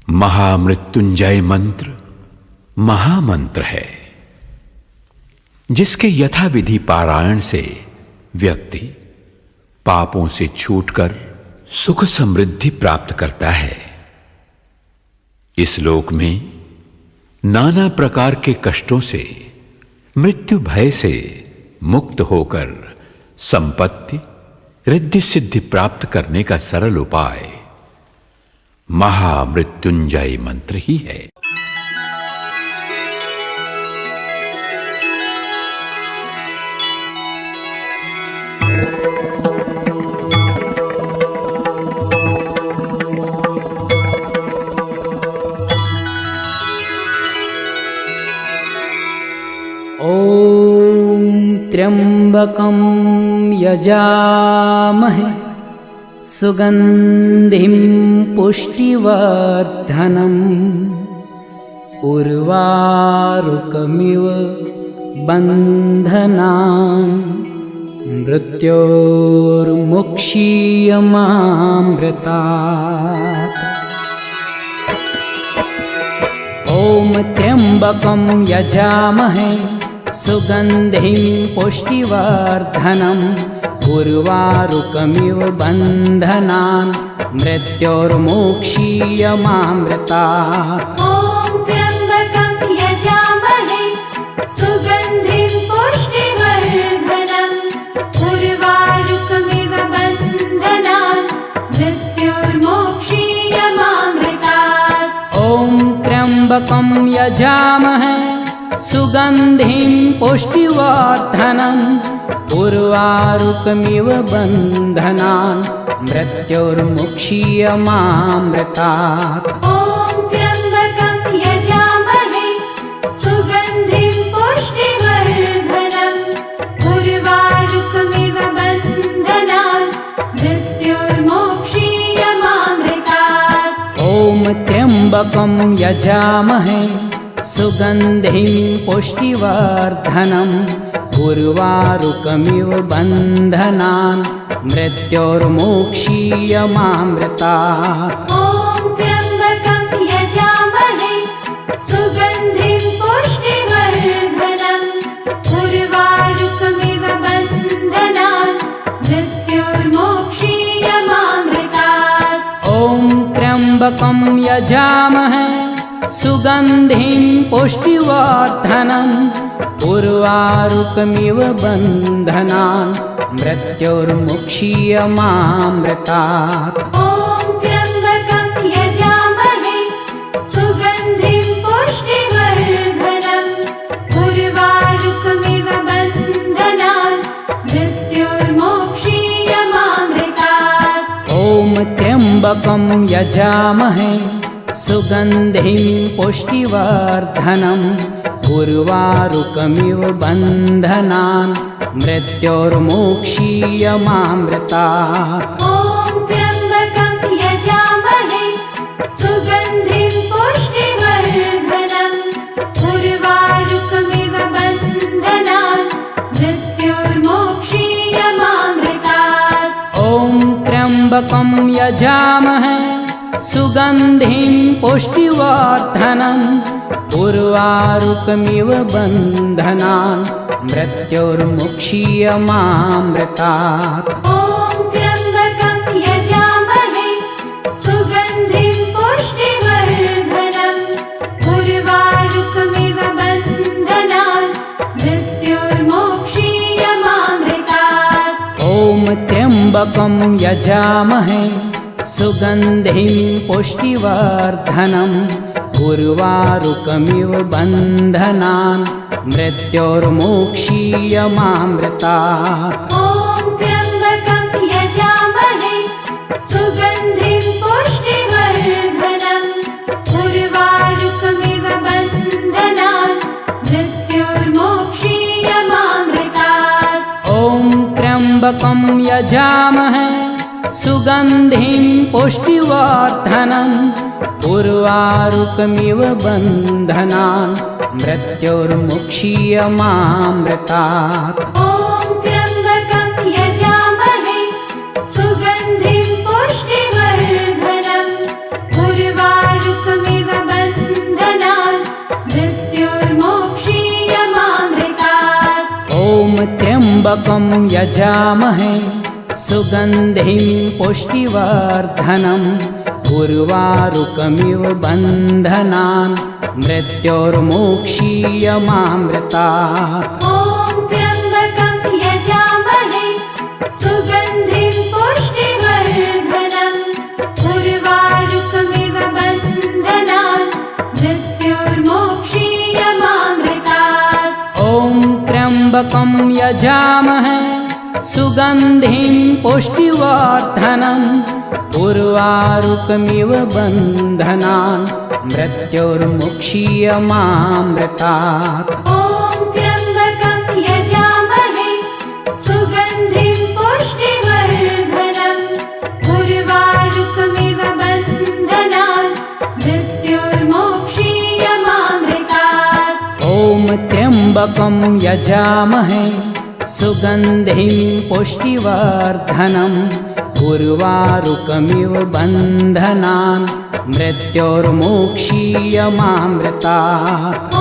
महामृत्युंजय मंत्र महामंत्र है, जिसके यथाविधि पारायण से व्यक्ति पापों से छूटकर सुख समृद्धि प्राप्त करता है। इस लोक में नाना प्रकार के कष्टों से, मृत्यु भय से मुक्त होकर संपत्ति रिद्धि सिद्धि प्राप्त करने का सरल उपाय महामृत्युंजय मंत्र ही है। ॐ त्र्यंबकं यजामहे सुगंधिं पुष्टिवर्धनम् उर्वारुकमिव बन्धनान् मृत्योर्मुक्षीयमामृतात्। ॐ त्र्यंबकं यजामहे सुगंधिं पुष्टिवर्धनम् उर्वारुकमिव बन्धनान् मृत्योर्मुक्षीयमामृतात्। ॐ त्र्यंबकं यजामहे सुगंधिं पुष्टिवर्धनम् उर्वारुकमिव बन्धनान् मृत्योर्मुक्षीयमामृतात्। ॐ त्र्यंबकं यजामहे सुगंधिं पुष्टिवर्धनम् उर्वारुकमिव बन्धनान् मृत्योर्मुक्षीयमामृतात्। ॐ त्र्यंबकं यजामहे सुगंधिं पुष्टिवर्धनम् उर्वारुकमिव बन्धनान् मृत्योर्मुक्षीयमामृतात्। ॐ त्र्यंबकं यजामहे सुगंधिं पुष्टिवर्धनम् उर्वारुकमिव बन्धनान् मृत्योर्मुक्षीयमामृतात्। ॐ त्र्यंबकं यजामहे सुगंधिं पुष्टिवर्धनम् उर्वारुकमिव बन्धनान् मृत्योर्मुक्षीयमामृतात्। ॐ त्र्यंबकं यजामहे सुगंधिं पुष्टिवर्धनम् उर्वारुकमिव बन्धनान् मृत्योर्मुक्षीयमामृतात्। ॐ त्र्यंबकं यजामहे सुगंधिं पुष्टिवर्धनम् उर्वारुकमिव बन्धनान् मृत्योर्मुक्षीयमामृतात्। ॐ त्र्यंबकं यजामहे सुगंधिं पुष्टिवर्धनम् उर्वारुकमिव बन्धनान् मृत्योर्मुक्षीयमामृतात्। ॐ त्र्यंबकं यजामहे सुगंधिं पुष्टिवर्धनम् उर्वारुकमिव बन्धनान् मृत्योर्मुक्षीयमामृतात्। ॐ त्र्यंबकं यजामहे सुगंधिं पुष्टिवर्धनम् उर्वारुकमिव बन्धनान् मृत्योर्मुक्षीयमामृतात्। ॐ त्र्यंबकं यजामहे सुगंधिं पुष्टिवर्धनम् उर्वारुकमिव बन्धनान् मृत्योर्मुक्षीयमामृतात्। ॐ त्र्यंबकं यजामहे सुगंधिं पुष्टिवर्धनम् उर्वारुकमिव बन्धनान् मृत्योर्मुक्षीयमामृतात्। ॐ त्र्यंबकं यजामहे सुगंधिं पुष्टिवर्धनम् उर्वारुकमिव बन्धनान् मृत्योर्मुक्षीयमामृतात्। ॐ त्र्यंबकं यजामहे सुगंधिं पुष्टिवर्धनम् उर्वारुकमिव बन्धनान् मृत्योर्मुक्षीयमामृतात्। ॐ त्र्यंबकं यजामहे सुगंधिं पुष्टिवर्धनम् उर्वारुकमिव त्र्यम्बकं यजामहे सुगन्धिं पुष्टिवर्धनम् उर्वारुकमिव बन्धनान् मृत्योर्मोक्षीयमामृतात्। ॐ त्र्यम्बकं यजामहे सुगन्धिं पुष्टिवर्धनम् उर्वारुकमिव बन्धनान् मृत्योर्मोक्षीयमामृतात्। ॐ त्र्यम्बकं यजामहे सुगन्धिं पुष्टिवर्धनम् उर्वारुकमिव बन्धनान् मृत्योर्मुक्षीयमामृतात्। ॐ त्र्यम्बकं यजामहे सुगन्धिं पुष्टिवर्धनम् उर्वारुकमिव बन्धनान् मृत्योर्मोक्षीयमामृतात्। ॐ त्र्यम्बकं यजामहे सुगन्धिं पुष्टिवर्धनम् उर्वारुकमिव बन्धनान् मृत्योर्मोक्षीयमामृतात्। ॐ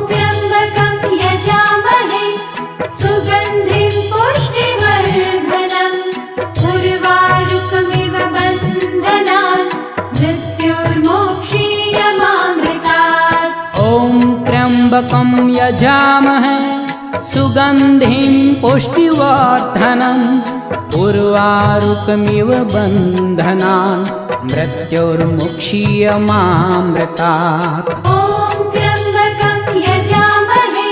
त्र्यम्बकं यजामहे सुगन्धिं पुष्टिवर्धनम् उर्वारुकमिव बन्धनान् मृत्योर्मोक्षीयमामृतात्। ॐ त्र्यम्बकं यजामहे सुगन्धिं पुष्टिवर्धनम् उर्वारुकमिव बन्धनान् मृत्योर्मुक्षीयमामृतात्। ॐ त्र्यम्बकं यजामहे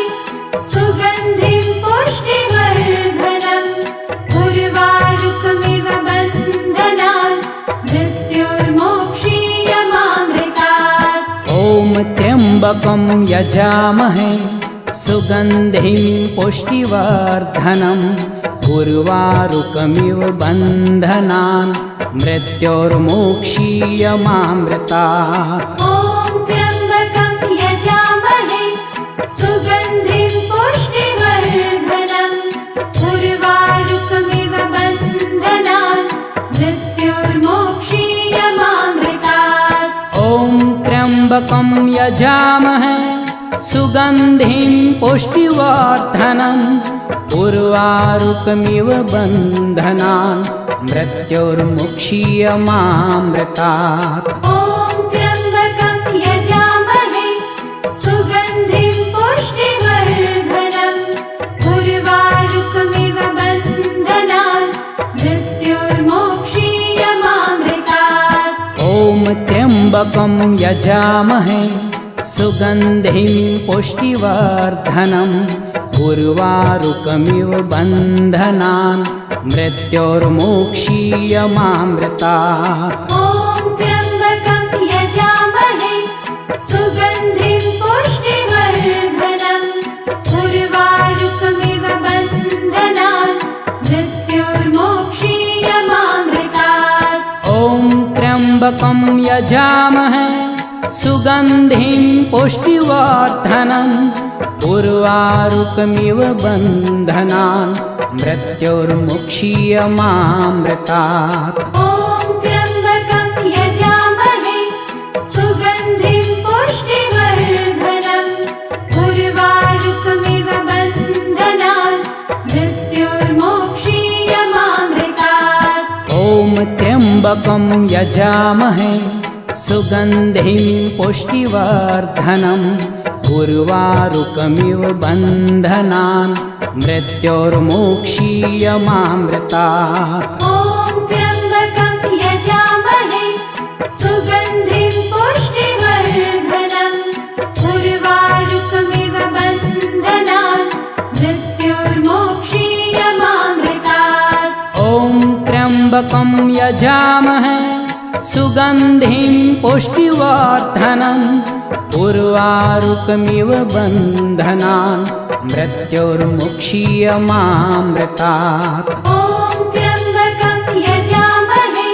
सुगन्धिं पुष्टिवर्धनम् उर्वारुकमिव बन्धनान् मृत्योर्मोक्षीयमामृतात्। ॐ त्र्यम्बकं यजामहे सुगन्धिं पुष्टिवर्धनम् उर्वारुकमिव बन्धनान् मृत्योर्मोक्षीयमामृतात्। ॐ त्र्यम्बकं यजामहे सुगन्धिं पुष्टिवर्धनम् उर्वारुकमिव बन्धनान् मृत्योर्मोक्षीयमामृतात्। ॐ त्र्यम्बकं यजामहे सुगन्धिं पुष्टिवर्धनम् उर्वारुकमिव बन्धनान् मृत्योर्मुक्षीयमामृतात्। ॐ त्र्यम्बकं यजामहे सुगन्धिं पुष्टिवर्धनम् उर्वारुकमिव बन्धनान् मृत्योर्मोक्षीयमामृतात्। ॐ त्र्यम्बकं यजामहे सुगन्धिं पुष्टिवर्धनम् उर्वारुकमिव बन्धनान् मृत्योर्मोक्षीयमामृतात्। ॐ त्र्यम्बकं यजामहे सुगन्धिं पुष्टिवर्धनम् उर्वारुकमिव बन्धनान् मृत्योर्मोक्षीयमामृतात्। ॐ त्र्यम्बकं यजामहे सुगन्धिं पुष्टिवर्धनम् उर्वारुकमिव बन्धनान् मृत्योर्मुक्षीयमामृतात्। ॐ त्र्यम्बकं यजामहे सुगन्धिं पुष्टिवर्धनम् उर्वारुकमिव बन्धनान् मृत्योर्मोक्षीयमामृतात्। ॐ त्र्यम्बकं यजामहे सुगन्धिं पुष्टिवर्धनम् उर्वारुकमिव बन्धनान् मृत्योर्मोक्षीयमामृतात्। ॐ त्र्यम्बकं यजामहे सुगन्धिं पुष्टिवर्धनम् उर्वारुकमिव बन्धनान् मृत्योर्मोक्षीयमामृतात्। ॐ त्र्यम्बकं यजामहे सुगन्धिं पुष्टिवर्धनम् उर्वारुकमिव बन्धनान् मृत्योर्मुक्षीयमामृतात्। ॐ त्र्यम्बकं यजामहे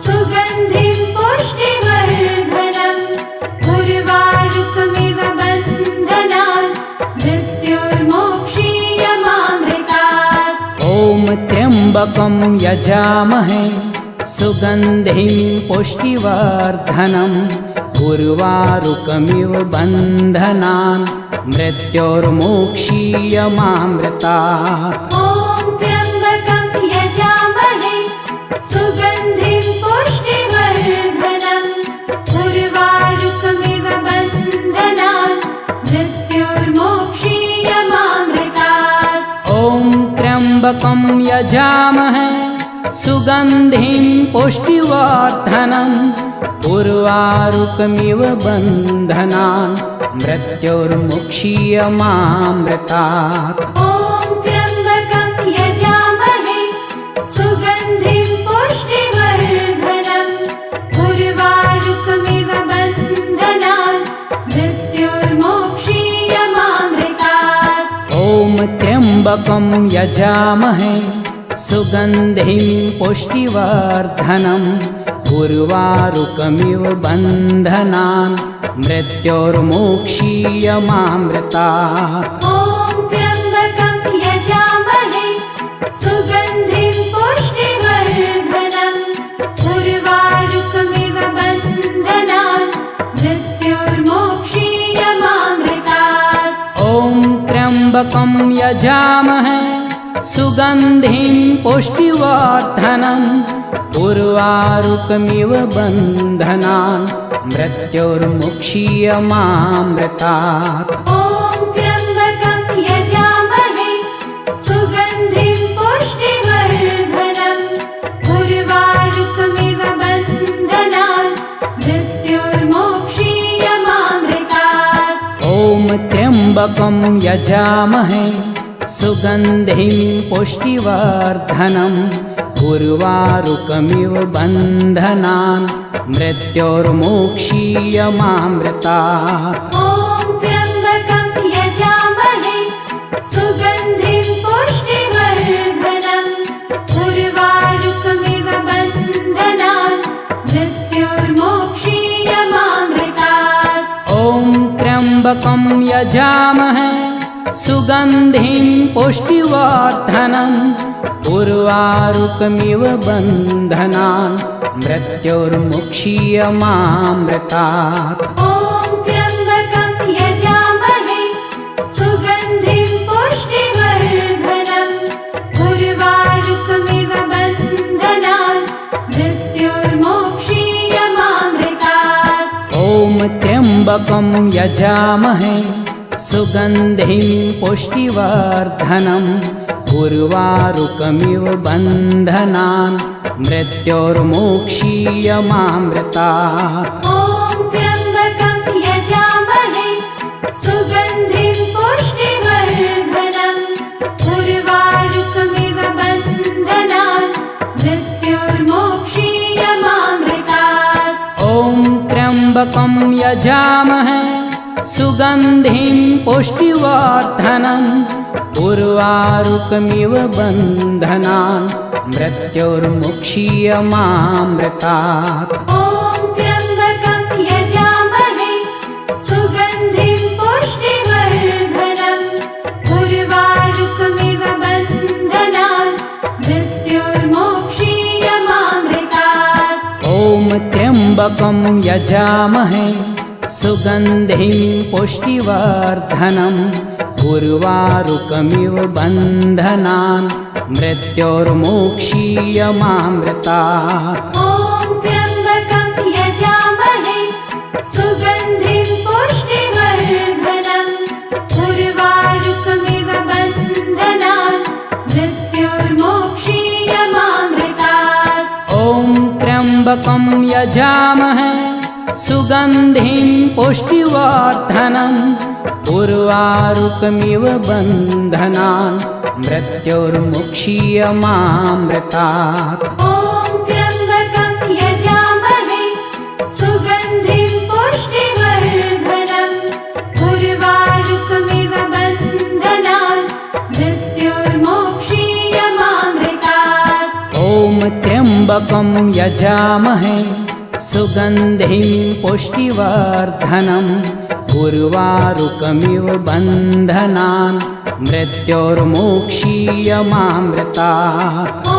सुगन्धिं पुष्टिवर्धनम् उर्वारुकमिव बन्धनान् मृत्योर्मोक्षीयमामृतात्। ॐ त्र्यम्बकं यजामहे सुगन्धिं पुष्टिवर्धनम् उर्वारुकमिव बन्धनान् मृत्योर्मुक्षीयमामृतात्। ॐ यजामहे सुगन्धिं पुष्टिवर्धनम् उर्वारुकमिव बन्धनान् मृत्योर्मुक्षीयमामृतात् ॐ त्र्यम्बकं यजामहे सुगन्धिं पुष्टिवर्धनम् उर्वारुकमिव बन्धनान् मृत्योर्मोक्षीयमामृतात् ॐ त्र्यम्बकं यजामहे सुगन्धिं पुष्टिवर्धनम् उर्वारुकमिव बन्धनान् मृत्योर्मोक्षीयमामृतात् ॐ त्र्यम्बकं यजामहे सुगन्धिं पुष्टिवर्धनम् उर्वारुकमिव बन्धनान् मृत्योर्मोक्षीयमामृतात् ॐ त्र्यम्बकं यजामहे सुगन्धिं पुष्टिवर्धनम् उर्वारुकमिव बन्धनान् मृत्योर्मुक्षीयमामृतात् ॐ त्र्यम्बकं यजामहे सुगन्धिं पुष्टिवर्धनम् उर्वारुकमिव बन्धनान् मृत्योर्मोक्षीयमामृतात् ॐ त्र्यम्बकं यजामहे सुगन्धिं पुष्टिवर्धनम् उर्वारुकमिव बन्धनान् मृत्योर्मोक्षीयमामृतात् ॐ त्र्यम्बकं यजामहे सुगन्धिं पुष्टिवर्धनम् उर्वारुकमिव बन्धनान् मृत्योर्मोक्षीयमामृतात् ॐ त्र्यम्बकं यजामहे सुगन्धिं पुष्टिवर्धनम् उर्वारुकमिव बन्धनान् मृत्योर्मुक्षीयमामृतात् ॐ त्र्यम्बकं यजामहे सुगन्धिं पुष्टिवर्धनम् उर्वारुकमिव बन्धनान् मृत्योर्मोक्षीयमामृतात् ॐ त्र्यम्बकं यजामहे सुगन्धिं पुष्टिवर्धनम् उर्वारुकमिव बन्धनान् मृत्योर्मोक्षीयमामृतात् ॐ त्र्यम्बकं यजामहे सुगन्धिं पुष्टिवर्धनम् उर्वारुकमिव बन्धनान् मृत्योर्मोक्षीयमामृतात् ॐ त्र्यम्बकं यजामहे सुगन्धिं पुष्टिवर्धनम् उर्वारुकमिव बन्धनान् मृत्योर्मुक्षीयमामृतात् ॐ त्र्यम्बकं यजामहे सुगन्धिं पुष्टिवर्धनम् उर्वारुकमिव बन्धनान् मृत्योर्मोक्षीयमामृतात् ॐ त्र्यम्बकं यजामहे सुगन्धिं पुष्टिवर्धनम् उर्वारुकमिव बन्धनान् मृत्योर्मोक्षीयमामृतात् ॐ त्र्यम्बकं यजामहे सुगन्धिं पुष्टिवर्धनम् उर्वारुकमिव बन्धनान् मृत्योर्मोक्षीयमामृतात् ॐ त्र्यम्बकं यजामहे सुगन्धिं पुष्टिवर्धनम् उर्वारुकमिव बन्धनान् मृत्योर्मुक्षीयमामृतात् ॐ त्र्यम्बकं यजामहे सुगन्धिं पुष्टिवर्धनम् उर्वारुकमिव बन्धनान् मृत्योर्मोक्षीयमामृतात् ॐ त्र्यम्बकं यजामहे सुगन्धिं पुष्टिवर्धनम् उर्वारुकमिव बन्धनान् मृत्योर्मुक्षीयमामृतात् ॐ